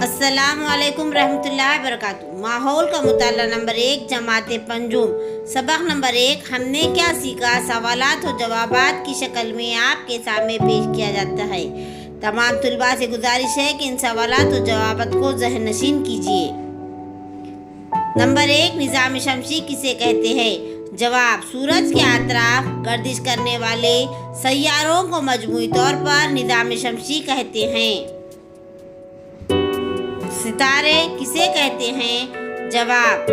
अस्सलाम वालेकुम रहमतुल्लाहि वबरकातुहू। माहौल का मुताला नंबर 1 जमाते पंजूम। सबक नंबर 1 हमने क्या सीखा सवालात और जवाबात की शक्ल में आपके सामने पेश किया जाता है। तमाम तुलबा से गुजारिश है कि इन सवालात और जवाबात को ज़हन नशीन कीजिए। नंबर 1 निज़ाम शमसी किसे कहते हैं? जवाब सूरज के अतराफ गर्दिश करने वाले सैयारों को मजमूई तौर पर निज़ाम शमसी कहते हैं। सितारे किसे कहते हैं? जवाब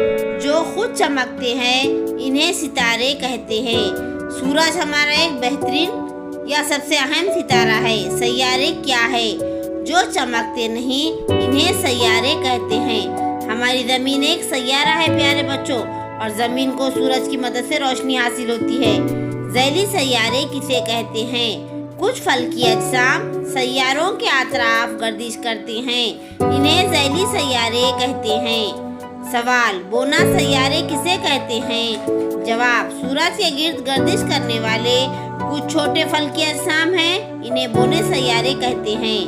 जो खुद चमकते हैं इन्हें सितारे कहते हैं। सूरज हमारा एक बेहतरीन या सबसे अहम सितारा है। सैयारे क्या है? जो चमकते नहीं इन्हें सैयारे कहते हैं। हमारी ज़मीन एक सैयारा है प्यारे बच्चों, और ज़मीन को सूरज की मदद से रोशनी हासिल होती है। ज़ैली सैयारे किसे कहते हैं? कुछ फल्की अजसाम सैयारों के अतराफ गर्दिश करते हैं, इन्हें ज़ैली सैयारे कहते हैं। सवाल बोना सैयारे किसे कहते हैं? जवाब सूरज के गिर्द गर्दिश करने वाले कुछ छोटे फल्की अजसाम हैं, इन्हें बोने सैयारे कहते हैं।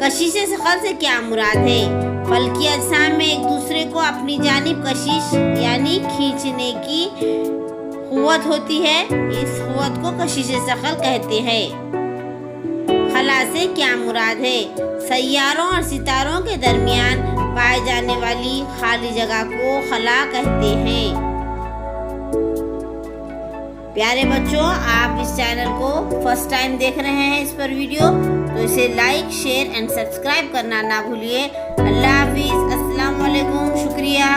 कशिश शकल से क्या मुराद है? फल्की अजसाम में एक दूसरे को अपनी जानिब कशिश यानी खींचने की कुव्वत होती है। इस कुव्वत को कशिश शकल कहते हैं। खला से क्या मुराद है? सैयारों और सितारों के दरमियान पाए जाने वाली खाली जगह को खला कहते हैं। प्यारे बच्चों, आप इस चैनल को फर्स्ट टाइम देख रहे हैं इस पर वीडियो, तो इसे लाइक शेयर एंड सब्सक्राइब करना ना भूलिए। अल्लाह हाफिज़, अस्सलाम वालेकुम, शुक्रिया।